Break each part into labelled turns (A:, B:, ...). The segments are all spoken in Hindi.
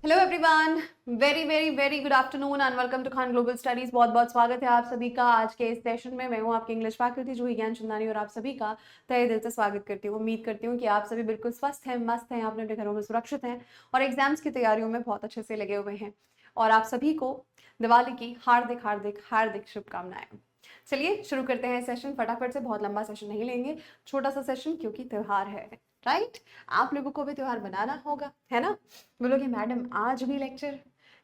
A: Hello everyone, very very very good afternoon and welcome to Khan global studies. बहुत बहुत स्वागत है आप सभी का आज के इस सेशन में। मैं हूं आपकी इंग्लिश फैकल्टी जूही ज्ञान चंदानी और आप सभी का तहे दिल से स्वागत करती हूँ। उम्मीद करती हूँ कि आप सभी बिल्कुल स्वस्थ हैं, मस्त हैं, अपने अपने घरों में सुरक्षित हैं और एग्जाम्स की तैयारियों में बहुत अच्छे से लगे हुए हैं। और आप सभी को दिवाली की हार्दिक हार्दिक हार्दिक शुभकामनाएं। चलिए शुरू करते हैं सेशन फटाफट से। बहुत लंबा सेशन नहीं लेंगे, छोटा सा सेशन, क्योंकि त्योहार है, राइट। आप लोगों को भी त्योहार बनाना होगा, है ना। बोलोगे मैडम आज भी लेक्चर,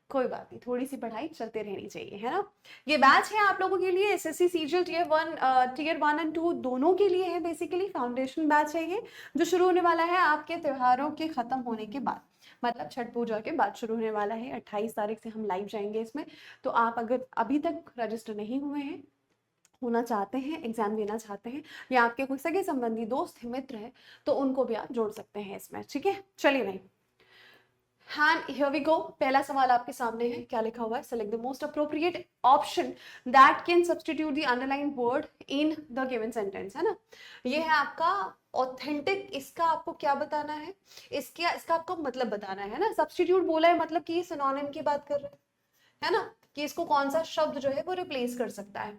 A: कोई बात नहीं, थोड़ी सी पढ़ाई चलते रहनी चाहिए, है ना। ये बैच है आप लोगों के लिए एसएससी सीजीएल टीयर 1 एंड 2 दोनों के लिए है। बेसिकली फाउंडेशन बैच है ये, जो शुरू होने वाला है आपके त्योहारों के खत्म होने के बाद, मतलब छठ पूजा के बाद शुरू होने वाला है। 28 तारीख से हम लाइव जाएंगे इसमें। तो आप अगर अभी तक रजिस्टर नहीं हुए हैं, होना चाहते हैं, एग्जाम देना चाहते हैं, या आपके कोई सगे संबंधी दोस्त है, मित्र है, तो उनको भी आप जोड़ सकते हैं इसमें, ठीक है। चलिए भाई, And here we go. पहला सवाल आपके सामने है, क्या लिखा हुआ है? Select the most appropriate option that can substitute the underlined word in the given sentence, है ना। ये है आपका ऑथेंटिक। इसका आपको क्या बताना है? इसका आपको मतलब बताना है ना। सब्सटीट्यूट बोला है मतलब कि सिनोनिम की बात कर रहे हैं, है ना, कि इसको कौन सा शब्द जो है वो रिप्लेस कर सकता है।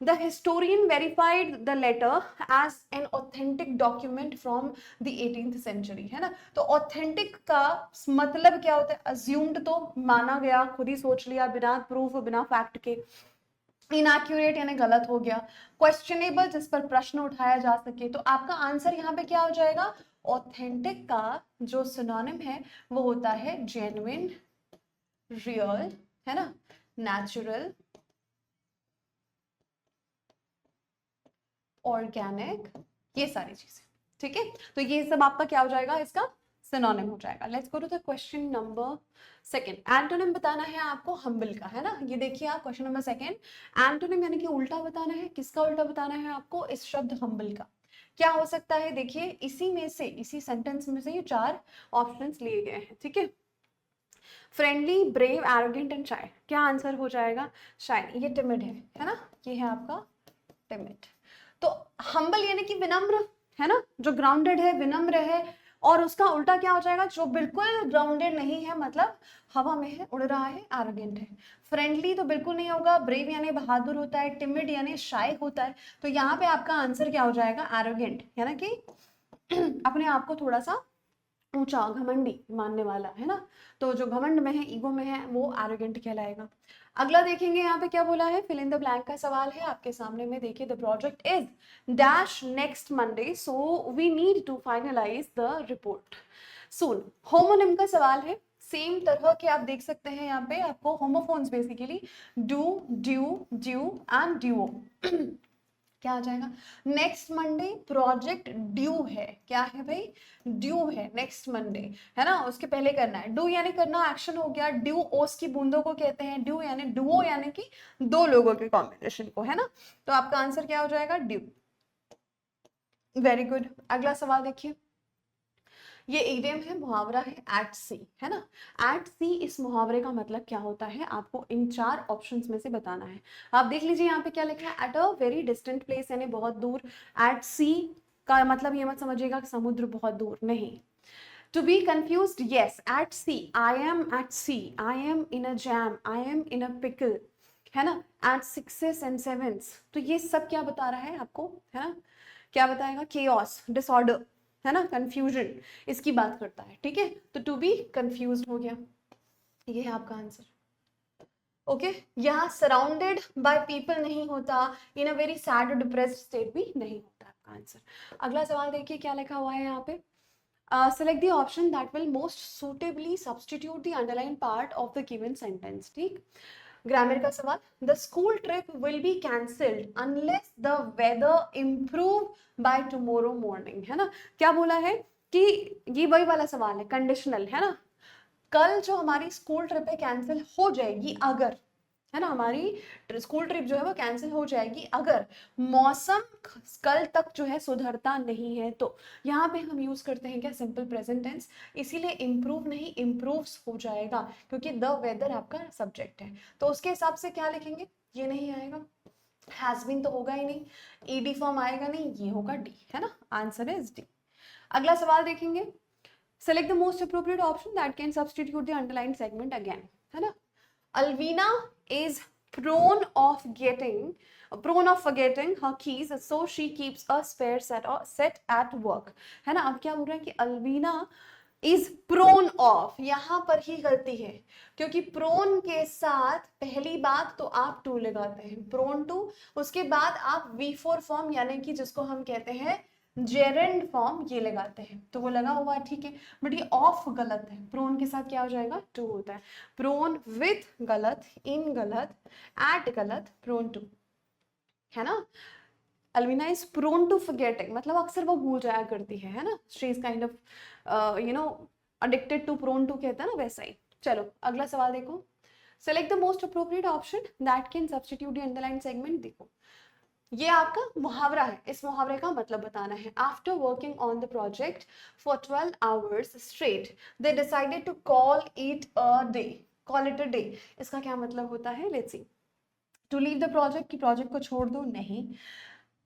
A: The historian verified the letter as an authentic document from the 18th century, है ना। तो authentic का मतलब क्या होता है? assumed, तो माना गया, खुद ही सोच लिया, बिना प्रूफ बिना फैक्ट के। इनएक्यूरेट यानी गलत हो गया। क्वेश्चनेबल, जिस पर प्रश्न उठाया जा सके। तो आपका आंसर यहाँ पे क्या हो जाएगा? ऑथेंटिक का जो सिनोनिम है वो होता है जेन्युइन, रियल, है ना, नेचुरल, ऑर्गेनिक, ये सारी चीजें, ठीक है। तो ये सब आपका क्या हो जाएगा? इसका सिनोनिम हो जाएगा। Let's go to the question number second. Antonym बताना है आपको हम्बल का, है ना। ये देखिए आप, क्वेश्चन नंबर सेकंड, एंटोनिम यानी कि उल्टा बताना है। किसका उल्टा बताना है आपको? इस शब्द हम्बल का। क्या हो सकता है? देखिए इसी में से, इसी सेंटेंस में से ये 4 ऑप्शंस लिए गए हैं, ठीक है। फ्रेंडली, ब्रेव, एरोगेंट एंड शाय। क्या आंसर हो जाएगा? शाय। ये टिमिड है ना, ये है आपका टिमिड। तो हम्बल यानी कि विनम्र, है ना, जो ग्राउंडेड है, विनम्र है। और उसका उल्टा क्या हो जाएगा? जो बिल्कुल ग्राउंडेड नहीं है, मतलब हवा में है, उड़ रहा है, एरोगेंट है। फ्रेंडली तो बिल्कुल नहीं होगा, ब्रेव यानी बहादुर होता है, टिमिड यानी शाय होता है। तो यहाँ पे आपका आंसर क्या हो जाएगा? एरोगेंट, है ना, कि अपने आप को थोड़ा सा ऊंचा, घमंडी मानने वाला, है ना। तो जो घमंड में है, ईगो में है, वो एरोगेंट कहलाएगा। अगला देखेंगे यहाँ पे क्या बोला है। फिल इन द ब्लैंक का सवाल है आपके सामने में। देखिए, the project is dash next Monday, so we need to finalise the report soon. Homonym का सवाल है। सेम तरह के आप देख सकते हैं यहाँ पे आपको homophones, basically do, due, due and duo. क्या आ जाएगा? नेक्स्ट मंडे प्रोजेक्ट ड्यू है। क्या है भाई? ड्यू है नेक्स्ट मंडे, है ना। उसके पहले करना है। डू यानी करना, एक्शन हो गया। ड्यू ओस की बूंदों को कहते हैं। ड्यू यानी डुओ यानी कि 2 लोगों के कॉम्बिनेशन को, है ना। तो आपका आंसर क्या हो जाएगा? ड्यू। Very good. अगला सवाल देखिए। ये इडियम है, मुहावरा है, एट सी, है ना। एट सी, इस मुहावरे का मतलब क्या होता है आपको इन 4 ऑप्शंस में से बताना है। आप देख लीजिए यहाँ पे क्या लिखा है। At a very distant place यानी बहुत दूर। एट सी का मतलब ये मत समझिएगा कि समुद्र बहुत दूर, नहीं। To be confused, yes, at sea, I am at sea, I am in a jam, I am in a pickle, है ना। at sixes and sevens, तो ये सब क्या बता रहा है आपको, है ना। क्या बताएगा? chaos, disorder, है ना, confusion, इसकी बात करता है, ठीक है। तो to be confused हो गया, ये है आपका आंसर। ओके, यहाँ सराउंडेड बाय पीपल नहीं होता, in a very sad depressed state भी नहीं होता आपका आंसर। अगला सवाल देखिए क्या लिखा हुआ है यहाँ पे। Select the option that will most suitably substitute the underlined part of the given sentence, ठीक। ग्रामर का सवाल। The school trip will be cancelled unless the weather improve by tomorrow morning, है ना। क्या बोला है कि ये वही वाला सवाल है, कंडीशनल, है ना। कल जो हमारी स्कूल ट्रिप है कैंसिल हो जाएगी अगर, है ना, हमारी स्कूल ट्रिप जो है वो कैंसिल हो जाएगी अगर मौसम कल तक जो है सुधरता नहीं है। तो यहाँ पे हम यूज करते हैं क्या? Simple present tense. इसीलिए इम्प्रूव नहीं, इम्प्रूव्स हो जाएगा, क्योंकि द वेदर आपका सब्जेक्ट है। तो उसके हिसाब से क्या लिखेंगे? ये नहीं आएगा, हैज बीन तो होगा ही नहीं, ईडी फॉर्म आएगा नहीं, ये होगा डी, है ना। Answer is D. अगला सवाल देखेंगे। Select the most appropriate option that can substitute the underline segment again, है ना. Alvina is prone of forgetting her keys, so she keeps a spare set at work, है ना. अब क्या बोल रहा है कि अल्वीना इज प्रोन ऑफ, यहां पर ही गलती है क्योंकि प्रोन के साथ पहली बात तो आप टू लगाते हैं, प्रोन टू, उसके बाद आप V4 फॉर्म यानी कि जिसको हम कहते हैं जेरेंड फॉर्म ये लगाते हैं, तो वो लगा हुआ है, ठीक है. बट ये ऑफ गलत है, प्रोन के साथ क्या हो जाएगा, टू होता है. प्रोन विथ गलत, इन गलत, एट गलत, प्रोन टू, है ना. Alvina is prone to forgetting मतलब अक्सर वो भूल जाया करती है ना. She is kind of addicted to, prone to कहते हैं ना, वैसा ही. चलो अगला सवाल देखो. Select the most appropriate option that can substitute the underline segment. देखो ये आपका मुहावरा है, इस मुहावरे का मतलब बताना है. After working on the project for 12 hours straight they decided to call it a day. Call it a day, इसका क्या मतलब होता है, let's see. To leave the project, कि प्रोजेक्ट को छोड़ दो, नहीं.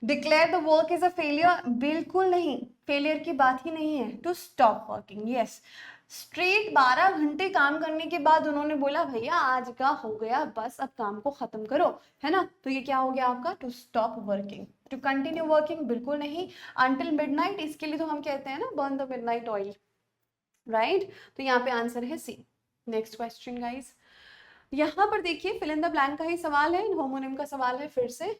A: Declare the work is a failure, बिल्कुल नहीं, फेलियर की बात ही नहीं है. To stop working, yes. Straight 12 घंटे काम करने के बाद उन्होंने बोला भैया आज का हो गया, बस अब काम को खत्म करो, है ना. तो ये क्या हो गया आपका, to stop working. To continue working, बिल्कुल नहीं. अंटिल मिडनाइट, इसके लिए तो हम कहते हैं ना burn the midnight oil, right. तो यहाँ पे आंसर है सी. नेक्स्ट क्वेश्चन गाइस, यहाँ पर देखिए फिल इन द ब्लैंक का ही सवाल है, होमोनिम का सवाल है फिर से.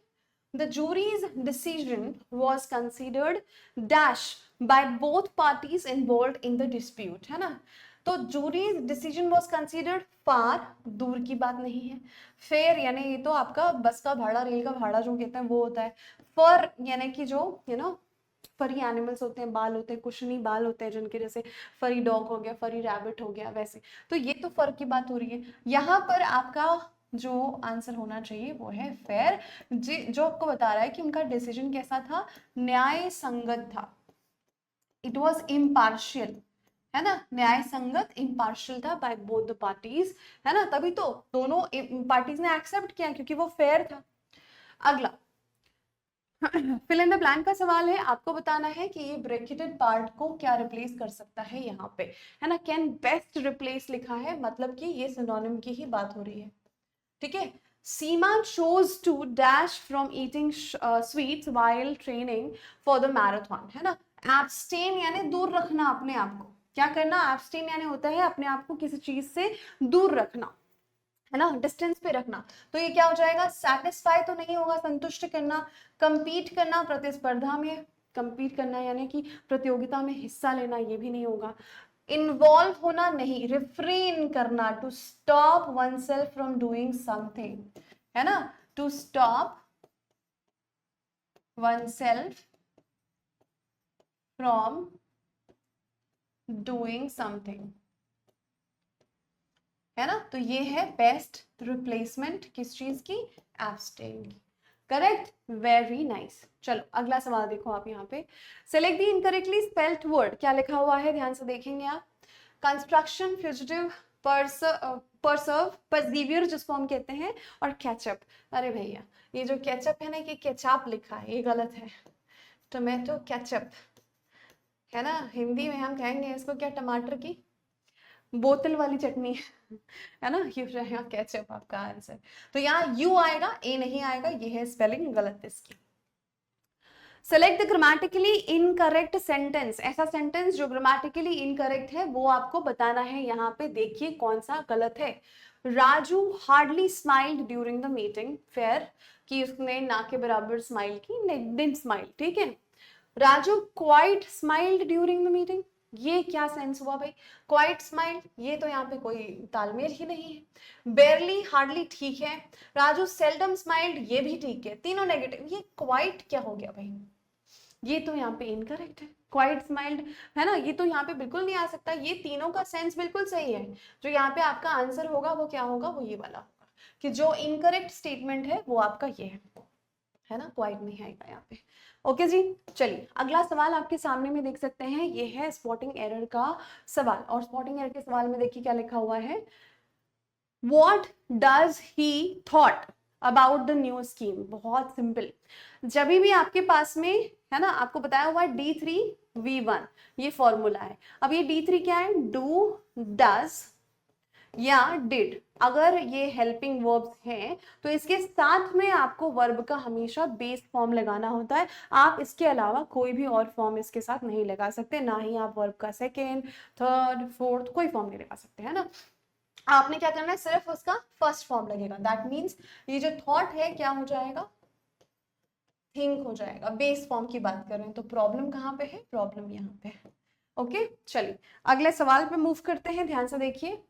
A: The jury's decision was considered dash by both parties involved in the dispute, है ना. तो jury's decision was considered far, दूर की बात नहीं है. fair यानी ये तो आपका बस का भाड़ा, रेल का भाड़ा जो कहते हैं वो होता है. fur यानी कि जो फरी एनिमल्स होते हैं, बाल होते हैं, कुशनी बाल होते हैं जिनके, जैसे फरी डॉग हो गया, फरी रैबिट हो गया, वैसे. तो ये तो फर की बात हो रही है. यहाँ पर आपका जो आंसर होना चाहिए वो है फेयर, जो आपको बता रहा है कि उनका डिसीजन कैसा था, न्याय संगत था. इट वॉज इम्पार्शियल, है ना. न्याय संगत, इम्पार्शियल था बाय बोथ द पार्टीज, है ना. तभी तो दोनों पार्टीज ने एक्सेप्ट किया क्योंकि वो फेयर था. अगला फिल इन द ब्लैंक का सवाल है, आपको बताना है कि ये ब्रैकेटेड पार्ट को क्या रिप्लेस कर सकता है यहाँ पे, है ना. कैन बेस्ट रिप्लेस लिखा है, मतलब कि ये सिनोनिम की ही बात हो रही है, ठीक है. सीमा chose to dash from eating sweets while training for the marathon, है ना. abstain यानी दूर रखना अपने आप को, क्या करना, abstain यानी होता है अपने आप को किसी चीज से दूर रखना, है ना, डिस्टेंस पे रखना. तो ये क्या हो जाएगा, सेटिस्फाई तो नहीं होगा, संतुष्ट करना. कंपीट करना, प्रतिस्पर्धा में कंपीट करना यानी कि प्रतियोगिता में हिस्सा लेना, ये भी नहीं होगा. इन्वॉल्व होना नहीं, रिफ्रेन करना, to stop oneself from doing something, है ना. To stop oneself from doing something, है ना. तो ये है बेस्ट रिप्लेसमेंट किस चीज की, एब्स्टेन की. Correct, very nice. चलो अगला सवाल देखो आप यहाँ पे. Select the incorrectly spelled word, क्या लिखा हुआ है ध्यान से देखेंगे आप. कंस्ट्रक्शन, फ्यूजिटिव, परसर्व, परसीवियर जिसको हम कहते हैं, और कैचअप. अरे भैया ये जो कैचअप है ना, कि केचाप लिखा है, ये गलत है. टोमेटो केचप, है ना. हिंदी में हम कहेंगे इसको क्या, टमाटर की बोतल वाली चटनी, है ना. ये रहेगा केचप आपका आंसर. तो यहाँ यू आएगा, ए नहीं आएगा, ये है स्पेलिंग गलत इसकी. Select the grammatically incorrect sentence, ऐसा सेंटेंस जो ग्रामेटिकली इनकरेक्ट है वो आपको बताना है. यहाँ पे देखिए कौन सा गलत है. Raju hardly smiled during the meeting, fair, कि उसने ना के बराबर स्माइल की, डिडंट स्माइल, ठीक है. Raju quite smiled during the meeting, ये क्या सेंस हुआ भाई, क्वाइट स्माइल, ये तो यहाँ पे कोई तालमेल ही नहीं है. बेरली, हार्डली ठीक है. राजू सेल्डम स्माइल्ड, ये भी ठीक है, तीनों नेगेटिव. ये क्वाइट क्या हो गया भाई, ये तो यहाँ पे इनकरेक्ट है. क्वाइट स्माइल्ड, है ना, ये तो यहाँ पे बिल्कुल नहीं आ सकता. ये तीनों का सेंस बिल्कुल सही है. जो यहाँ पे आपका आंसर होगा वो क्या होगा, वो ये वाला होगा, कि जो इनकरेक्ट स्टेटमेंट है वो आपका ये है ना, क्वाइट नहीं आएगा यहाँ पे. ओके जी. चलिए अगला सवाल आपके सामने में देख सकते हैं, ये है स्पॉटिंग एरर का सवाल. और स्पॉटिंग एरर के सवाल में देखिए क्या लिखा हुआ है. What does he thought about the new scheme, बहुत सिंपल। जब भी आपके पास में है ना, आपको बताया हुआ है D3V1, ये फॉर्मूला है। अब ये D3 क्या है, डू, डज या डिड। अगर ये हेल्पिंग वर्ब्स हैं तो इसके साथ में आपको वर्ब का हमेशा बेस फॉर्म लगाना होता है। आप इसके अलावा कोई भी और फॉर्म इसके साथ नहीं लगा सकते, ना ही आप वर्ब का सेकेंड, थर्ड, फोर्थ कोई फॉर्म नहीं लगा सकते, है ना। आपने क्या करना है, सिर्फ उसका फर्स्ट फॉर्म लगेगा। दैट मीन्स ये जो थॉट है क्या हो जाएगा, थिंक हो जाएगा। बेस फॉर्म की बात कर रहे हैं, तो प्रॉब्लम कहाँ पे है, प्रॉब्लम यहाँ पे है। ओके चलिए अगले सवाल पे मूव करते हैं, ध्यान से देखिए।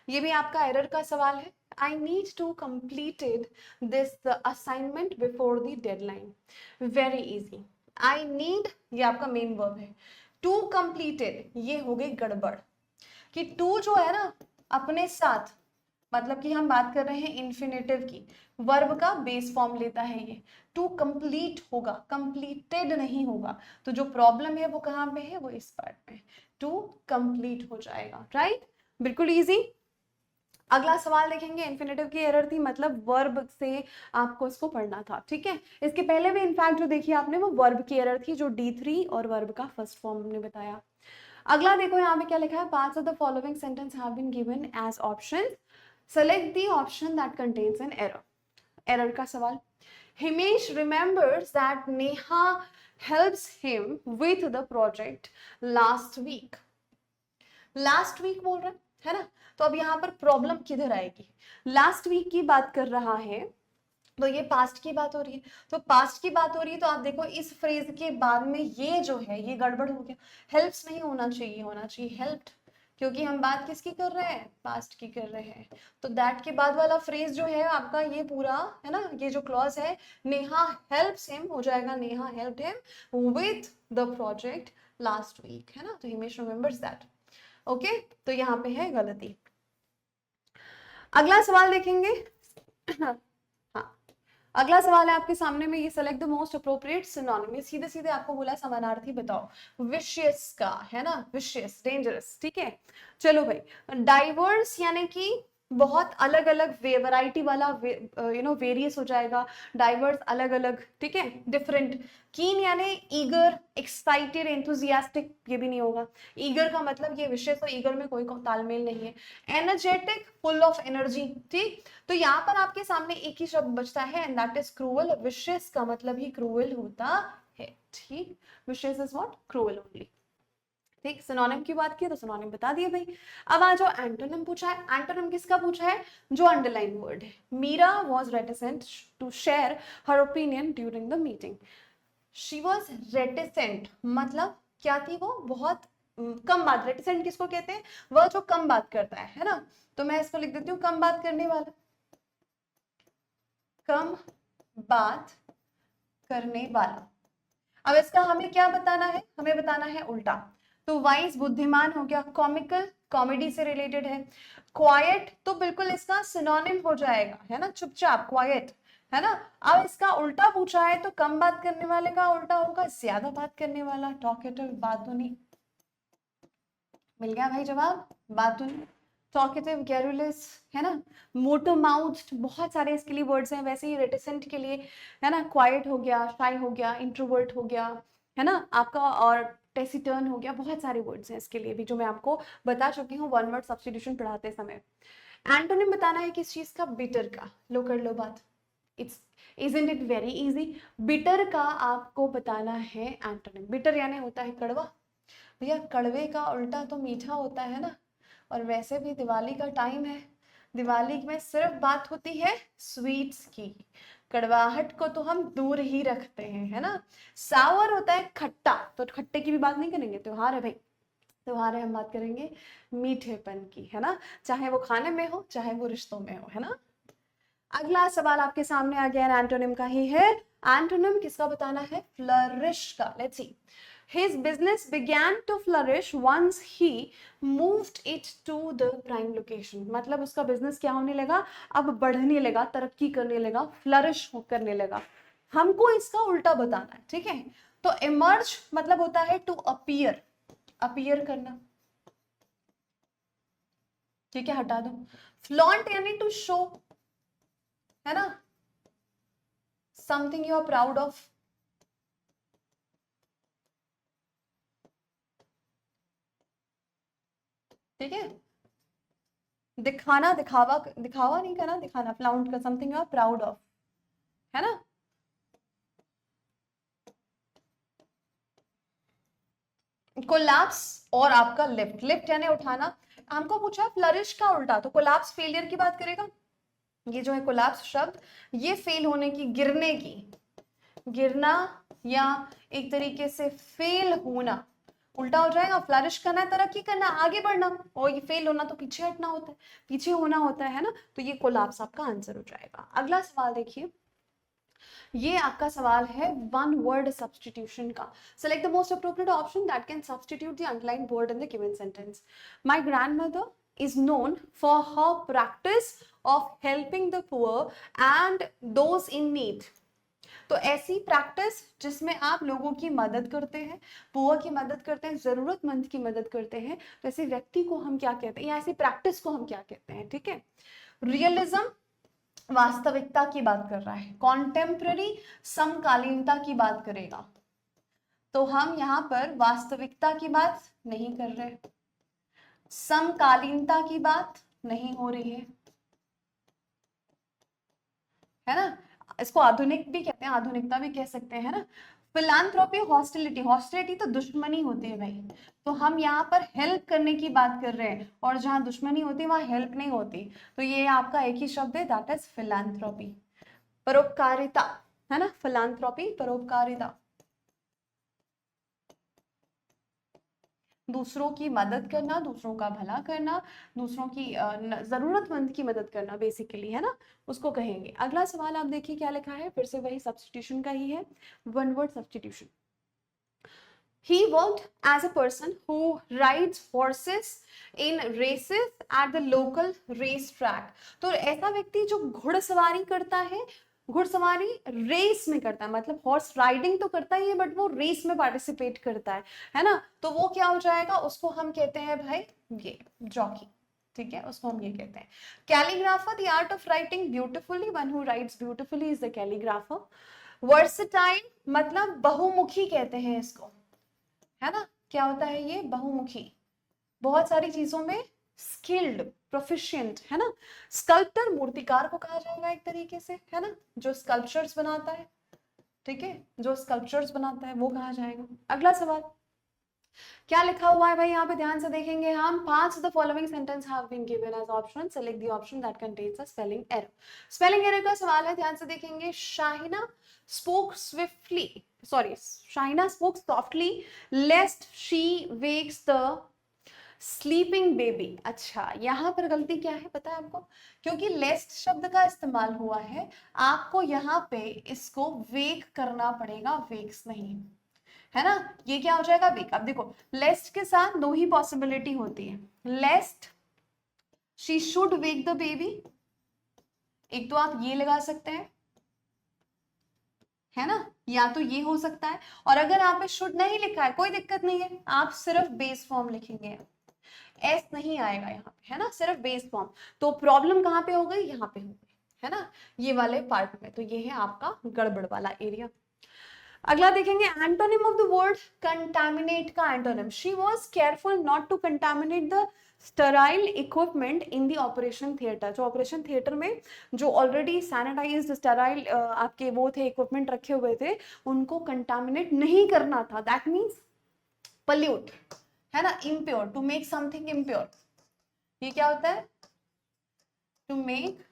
A: ये भी आपका एरर का सवाल है। I need to completed this assignment before the deadline. Very easy. I need ये आपका मेन वर्ब है। टू कंप्लीटेड ये हो गई गड़बड़, कि टू जो है ना अपने साथ, मतलब कि हम बात कर रहे हैं इन्फिनेटिव की, वर्ब का बेस फॉर्म लेता है ये। टू कंप्लीट होगा, कंप्लीटेड नहीं होगा। तो जो प्रॉब्लम है वो कहाँ पे है, वो इस पार्ट में। टू कंप्लीट हो जाएगा, राइट, बिल्कुल इजी। अगला सवाल देखेंगे, इन्फिनेटिव की एरर थी, मतलब वर्ब से आपको इसको पढ़ना था, ठीक है। इसके पहले भी इनफैक्ट जो देखिए आपने वो वर्ब की एरर थी, जो D3 और वर्ब का फर्स्ट फॉर्म हमने बताया। अगला देखो यहाँ पे क्या लिखा है, parts of the following sentence have been given as option, select the option that contains an error. Error का सवाल, Himesh remembers that Neha helps him with the project last week. Last week बोल रहे है ना, तो अब यहाँ पर प्रॉब्लम किधर आएगी, लास्ट वीक की बात कर रहा है तो ये पास्ट की बात हो रही है। तो पास्ट की बात हो रही है तो आप देखो इस फ्रेज के बाद में ये जो है ये गड़बड़ हो गया। हेल्प्स नहीं होना चाहिए, होना चाहिए हेल्प्ड, क्योंकि हम बात किसकी कर रहे हैं, पास्ट की कर रहे हैं। तो दैट के बाद वाला फ्रेज जो है आपका ये पूरा है ना, ये जो क्लॉज है, नेहा हेल्प्स हिम हो जाएगा, Neha helped him with the project last week, है ना। तो हिमेश रिमेंबर्स दैट। ओके तो यहाँ पे है गलती। अगला सवाल देखेंगे। हाँ, अगला सवाल है आपके सामने में, ये select the most appropriate synonym. ये सीधे सीधे आपको बोला समानार्थी बताओ। विशियस का है ना, विशियस डेंजरस, ठीक है। चलो भाई, डाइवर्स यानी कि बहुत अलग अलग, वैरायटी वाला, वेरियस हो जाएगा। डाइवर्स अलग अलग, ठीक है, डिफरेंट। कीन यानी ईगर, एक्साइटेड, एंथुजियास्टिक, ये भी नहीं होगा। ईगर का मतलब ये विशेष और ईगर में कोई तालमेल नहीं है। एनर्जेटिक, फुल ऑफ एनर्जी, ठीक। तो यहाँ पर आपके सामने एक ही शब्द बचता है एंड दैट इज क्रूअल। विशेष का मतलब ही क्रूअल होता है, ठीक। विशेष इज व्हाट, क्रूअल ओनली, ठीक। सिनोनिम की बात की तो सिनोनिम बता दिए भाई। अब आ जाओ एंटोनिम पूछा है। एंटोनिम किसका पूछा है, जो अंडरलाइन वर्ड है। Meera was reticent to share her opinion during the meeting. She was reticent मतलब क्या थी वो, बहुत कम बात। रेटिसेंट किसको कहते हैं, वह जो कम बात करता है ना। तो मैं इसको लिख देती हूँ कम बात करने वाला, कम बात करने वाला। अब इसका हमें क्या बताना है, हमें बताना है उल्टा। तो वाइज बुद्धिमान हो गया, कॉमिकल कॉमेडी से रिलेटेड है। क्वाइट तो बिल्कुल इसका सिनोनिम हो जाएगा, है ना, चुपचाप, क्वाइट, है ना। अब इसका उल्टा पूछा है तो कम बात करने वाले का उल्टा होगा ज्यादा बात करने वाला, टॉकेटिव, बातूनी। मिल गया भाई जवाब, बातूनी, टॉकेटिव, गैरुलस, है ना। मोटो माउथ्ड, बहुत सारे इसके लिए वर्ड्स हैं। वैसे ही रेटिसेंट के लिए है ना, क्वाइट हो गया, शाई हो गया, इंट्रोवर्ट हो गया, है ना आपका, और टेसिटर्न हो गया। बहुत सारे वर्ड्स हैं इसके लिए भी जो मैं आपको बता चुकी हूँ वन वर्ड सब्स्टिट्यूशन पढ़ाते समय। एंटोनिम बताना है किस चीज का, बिटर का। लो कर लो बात, it's isn't it very easy. Bitter का आपको बताना है एंटोनिम। बिटर यानी होता है कड़वा। भैया कड़वे का उल्टा तो मीठा होता है ना। और वैसे भी दिवाली का टाइम है, दिवाली में सिर्फ बात होती है स्वीट्स की, कड़वाहट को तो हम दूर ही रखते हैं, है ना। सावर होता है खट्टा, तो खट्टे की भी बात नहीं करेंगे, त्योहार है भाई, त्योहार है, हम बात करेंगे मीठेपन की, है ना। चाहे वो खाने में हो चाहे वो रिश्तों में हो, है ना। अगला सवाल आपके सामने आ गया, एंटोनिम का ही है। एंटोनिम किसका बताना है, फ्लरिश का। Let's see, his business began to flourish once he moved it to the prime location। मतलब उसका बिजनेस क्या होने लगा, अब बढ़ने लगा, तरक्की करने लगा, फ्लरिश करने लगा। हमको इसका उल्टा बताना है, ठीक है। तो emerge मतलब होता है टू अपीयर, अपीयर करना, ठीक है, हटा दो। फ्लॉन्ट यानी टू शो, है ना, something you are proud of, ठीक है। दिखाना, दिखावा, दिखावा नहीं करना, दिखाना, फ्लाउंट का, something you are proud of, है ना। कोलैप्स और आपका लिफ्ट, लिफ्ट यानी उठाना। हमको पूछा फ्लरिश का उल्टा, तो कोलैप्स फेलियर की बात करेगा। ये जो है कोलैप्स शब्द, ये फेल होने की, गिरने की, गिरना या एक तरीके से फेल होना, उल्टा हो जाएगा। फ्लरिश करना है, तरक्की करना, आगे बढ़ना, और ये फेल होना तो पीछे हटना होता है, पीछे होना होता है ना। तो ये कोलैप्स आपका आंसर हो जाएगा। अगला सवाल देखिए, ये आपका सवाल है वन वर्ड सब्स्टिट्यूशन का। Select the most appropriate option that can substitute the underlined word in the given sentence. My grandmother is known for her practice of helping the poor and those in need. तो ऐसी प्रैक्टिस जिसमें आप लोगों की मदद करते हैं, पुअर की मदद करते हैं, जरूरतमंद की मदद करते हैं, तो ऐसे व्यक्ति को हम क्या कहते हैं, या ऐसी प्रैक्टिस को हम क्या कहते हैं, ठीक है। रियलिज्म वास्तविकता की बात कर रहा है, कॉन्टेम्पररी समकालीनता की बात करेगा, तो हम यहाँ पर वास्तविकता की बात नहीं कर रहे, समकालीनता की बात नहीं हो रही है ना। इसको आधुनिक भी कहते हैं, आधुनिकता भी कह सकते हैं ना। फिलांथ्रोपी, हॉस्टिलिटी, हॉस्टिलिटी तो दुश्मनी होती है भाई, तो हम यहाँ पर हेल्प करने की बात कर रहे हैं, और जहां दुश्मनी होती है वहां हेल्प नहीं होती, तो ये आपका एक ही शब्द है, दैट इज फिलांथ्रोपी, परोपकारिता, है ना। फिलांथ्रोपी परोपकारिता, दूसरों की मदद करना, दूसरों का भला करना, दूसरों की जरूरतमंद की मदद करना बेसिकली, है ना, उसको कहेंगे। अगला सवाल आप देखिए क्या लिखा है, फिर से वही सब्स्टिट्यूशन का ही है, one word substitution. He worked as a person who rides horses in races at the local race track. तो ऐसा व्यक्ति जो घुड़सवारी करता है, घुड़सवारी रेस में करता है, मतलब हॉर्स राइडिंग तो करता ही है बट वो रेस में पार्टिसिपेट करता है ना। तो वो क्या हो जाएगा, उसको हम कहते हैं भाई ये जॉकी, ठीक है, उसको हम ये कहते हैं। Calligrapher, the art of writing beautifully, one who rights beautifully is the calligrapher. Versatile मतलब बहुमुखी कहते हैं इसको, है ना। क्या होता है ये, बहुमुखी, बहुत सारी चीजों में स्किल्ड, प्रोफिशिएंट, है ना। स्कल्प्टर, मूर्तिकार को कहा जाएगा एक तरीके से, है ना, जो स्कल्पचर्स बनाता है, ठीक है, जो स्कल्पचर्स बनाता है वो कहा जाएगा। अगला सवाल क्या लिखा हुआ है भाई, यहाँ पे ध्यान से देखेंगे हम। 5 the following sentence have been given as option, select the option that contains a spelling error. Spelling error का सवाल है, ध्यान से देखेंगे। Shahina spoke swiftly, sorry, Shahina spoke softly lest she wakes the sleeping baby. अच्छा, यहाँ पर गलती क्या है पता है आपको, क्योंकि लेस्ट शब्द का इस्तेमाल हुआ है, आपको यहाँ पे इसको वेक करना पड़ेगा, वेक्स नहीं, है ना। ये क्या हो जाएगा, वेक। अब देखो लेस्ट के साथ दो ही पॉसिबिलिटी होती है, lest she should wake the baby, एक तो आप ये लगा सकते हैं, है ना, या तो ये हो सकता है, और अगर आप पे शुड नहीं लिखा है कोई दिक्कत नहीं है, आप सिर्फ बेस फॉर्म लिखेंगे, एस नहीं आएगा यहाँ पे, है ना, सिर्फ बेस फॉर्म। तो प्रॉब्लम कहाँ पे हो गई, यहाँ पे हो गई, है ना, ये वाले पार्ट में। तो ये है आपका गड़बड़ वाला एरिया। अगला देखेंगे, antonym of the word contaminate का antonym. She was careful not to contaminate the sterile equipment in the operation theatre. जो ऑपरेशन थिएटर में जो ऑलरेडी सैनिटाइज्ड स्टेराइल आपके वो थे, इक्विपमेंट रखे हुए थे, उनको कंटामिनेट नहीं करना था, दैट मीन्स पल्यूट, है ना, impure, to make something impure. ये क्या होता है, टू मेक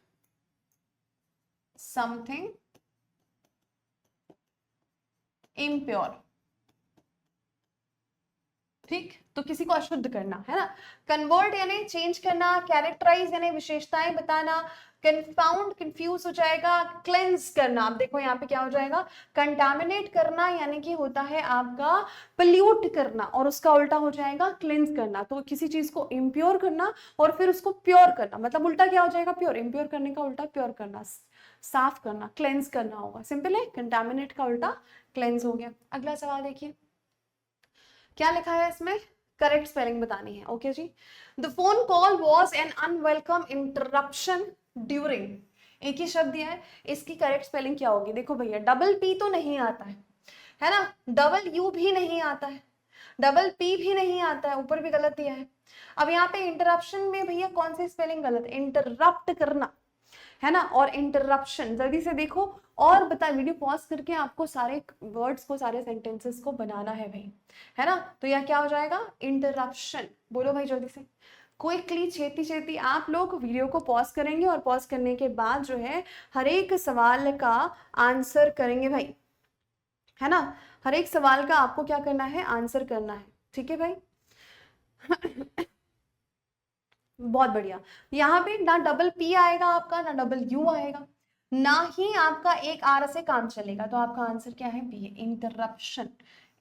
A: समथिंग इम्प्योर, ठीक, तो किसी को अशुद्ध करना, है ना। कन्वर्ट यानी चेंज करना, कैरेक्टराइज यानी विशेषताएं बताना, कंफाउंड कंफ्यूज हो जाएगा, क्लेंस करना। आप देखो यहाँ पे क्या हो जाएगा, कंटामिनेट करना यानी कि होता है आपका पल्यूट करना, और उसका उल्टा हो जाएगा क्लेंस करना। तो किसी चीज को इम्प्योर करना और फिर उसको प्योर करना, मतलब उल्टा क्या हो जाएगा, प्योर। इम्प्योर करने का उल्टा प्योर करना, साफ करना, क्लेंस करना होगा, सिंपल है। कंटामिनेट का उल्टा क्लेंस हो गया। अगला सवाल देखिए क्या लिखा है इसमें, करेक्ट स्पेलिंग बतानी है, okay ji. The phone call was an unwelcome interruption during, एक ही शब्द दिया है, इसकी करेक्ट स्पेलिंग क्या होगी? देखो भैया, डबल पी तो नहीं आता है ना, डबल यू भी नहीं आता है, डबल पी भी नहीं आता है, ऊपर भी गलत दिया है। अब यहाँ पे इंटरप्शन में भैया कौन सी स्पेलिंग गलत? इंटरप्ट करना है ना, और इंटरप्शन। जल्दी से देखो और बता, वीडियो पॉज करके आपको सारे वर्ड्स को, सारे सेंटेंसेस को बनाना है भाई, है ना। तो यह क्या हो जाएगा? इंटरप्शन। बोलो भाई जल्दी से, क्विकली, छेती छेती आप लोग वीडियो को पॉज करेंगे और पॉज करने के बाद जो है हर एक सवाल का आंसर करेंगे भाई, है ना। हर एक सवाल का आपको क्या करना है? आंसर करना है, ठीक है भाई। बहुत बढ़िया। यहाँ पे ना डबल पी आएगा आपका, ना डबल यू आएगा, ना ही आपका एक आर से काम चलेगा। तो आपका आंसर क्या है? B, interruption.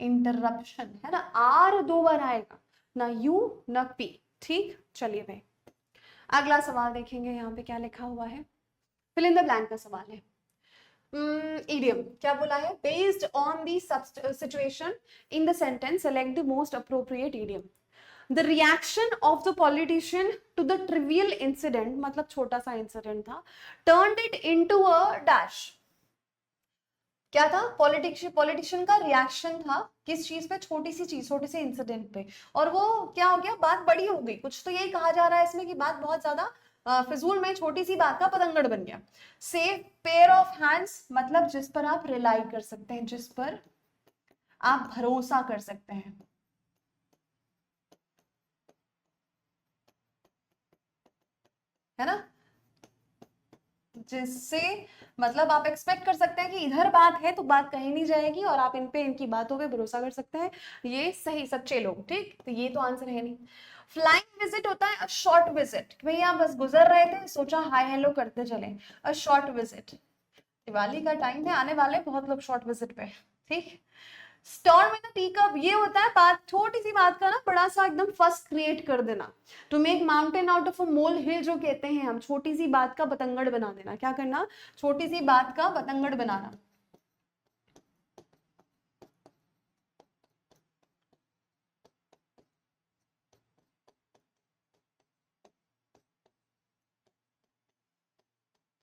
A: इंटरप्शन है ना, आर 2 बार आएगा, ना यू ना पी। ठीक, चलिए भाई अगला सवाल देखेंगे। यहाँ पे क्या लिखा हुआ है? फिल इन द ब्लैंक का सवाल है। इडियम क्या बोला है? Based on the situation in the sentence select the most appropriate idiom. The reaction of the politician to the trivial incident, मतलब छोटा सा इंसिडेंट था, turned it into a dash। क्या था? पॉलिटिशियन का रिएक्शन था किस चीज पे? छोटी सी चीज, छोटे से इंसिडेंट पे, और वो क्या हो गया? बात बड़ी हो गई। कुछ तो यही कहा जा रहा है इसमें कि बात बहुत ज्यादा फिजूल में छोटी सी बात का पतंगड़ बन गया। सेव पेयर ऑफ हैंड्स, मतलब जिस पर आप रिलाई कर सकते हैं, जिस पर आप भरोसा कर सकते हैं, है ना। जिससे मतलब आप एक्सपेक्ट कर सकते हैं कि इधर बात है तो बात कहीं नहीं जाएगी और आप इन पे, इनकी बातों पे भरोसा कर सकते हैं, ये सही सच्चे लोग। ठीक, तो ये तो आंसर है नहीं। फ्लाइंग विजिट होता है शॉर्ट विजिट, भैया बस गुजर रहे थे, सोचा हाय हेलो करते चले, अ शॉर्ट विजिट। दिवाली का टाइम है, आने वाले बहुत लोग शॉर्ट विजिट पे। ठीक, storm in the tea cup, ये होता है बात, छोटी सी बात का ना बड़ा सा एकदम फस क्रिएट कर देना। To make mountain out of a mole hill, जो कहते हैं हम, छोटी सी बात का बतंगड़ बना देना। क्या करना? छोटी सी बात का बतंगड़ बनाना।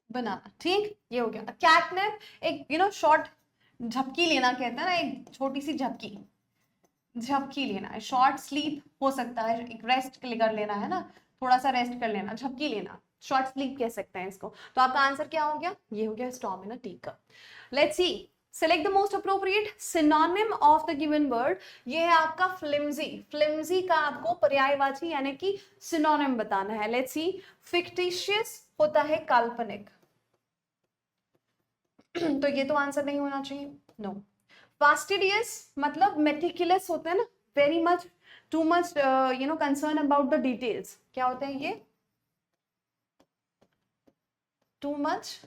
A: बनाना, ठीक, ये हो गया। कैटनैप, एक शॉर्ट झपकी लेना कहते हैं ना, एक छोटी सी झपकी, झपकी लेना है। शॉर्ट स्लीप हो सकता है, एक रेस्ट कर लेना है ना, थोड़ा सा रेस्ट कर लेना, झपकी लेना, शॉर्ट स्लीप कह सकते हैं इसको। तो आपका आंसर क्या हो गया? ये हो गया storm in a tea cup. Let's see, select the most appropriate synonym of the given word. ये है आपका फ्लिम्जी। फ्लिम्जी का आपको पर्यायवाची यानी कि सिनोनिम बताना है। लेट्स सी, फिक्टिशियस होता है काल्पनिक, तो ये तो आंसर नहीं होना चाहिए, नो। फास्टिडियस मतलब मेटिकुलस होता है ना, very much, too much concern about the details. क्या होते हैं ये? Too much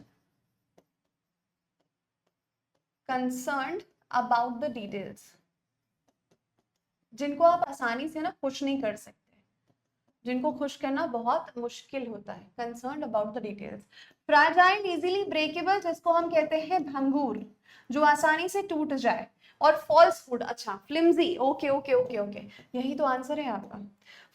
A: concerned about the details, जिनको आप आसानी से ना खुश नहीं कर सकते, जिनको खुश करना बहुत मुश्किल होता है। Concerned about the details. Fragile, easily breakable, जिसको हम कहते हैं भंगूर, जो आसानी से टूट जाए। और फॉल्सहुड, अच्छा flimsy, okay okay okay okay, यही तो आंसर है आपका।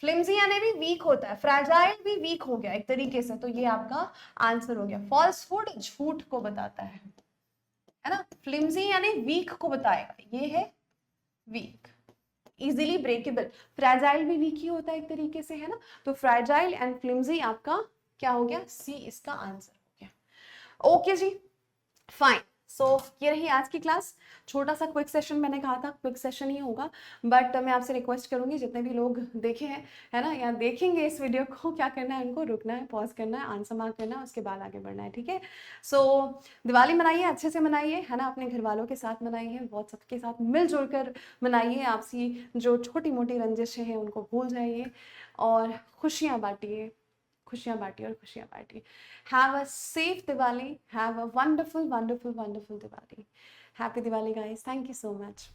A: फ्लिम्जी यानी भी वीक होता है, फ्रैजाइल भी वीक हो गया एक तरीके से, तो ये आपका आंसर हो गया। फॉल्सहुड झूठ को बताता है ना, फ्लिम्जी यानी वीक को बताएगा, ये है वीक। इजीली ब्रेकेबल, फ्रैजाइल भी वीक ही होता है एक तरीके से, है ना। तो फ्रैजाइल एंड फ्लिम्जी आपका क्या हो गया? सी इसका आंसर हो गया। ओके जी, फाइन। सो ये रही आज की क्लास, छोटा सा क्विक सेशन, मैंने कहा था क्विक सेशन ही होगा, बट मैं आपसे रिक्वेस्ट करूंगी जितने भी लोग देखे हैं, है ना, या देखेंगे इस वीडियो को, क्या करना है उनको? रुकना है, पॉज करना है, आंसर मार्क करना है, उसके बाद आगे बढ़ना है, ठीक है। सो दिवाली मनाइए, अच्छे से मनाइए, है ना, अपने घर वालों के साथ मनाइए, बहुत सबके साथ मिलजुल कर मनाइए। आपसी जो छोटी मोटी रंजिशें हैं उनको भूल जाइए और खुशियाँ बांटिए, खुशियाँ बांटिए और खुशियाँ बांटिए। Have a safe Diwali. Have a wonderful, wonderful, wonderful Diwali. Happy Diwali, guys. Thank you so much.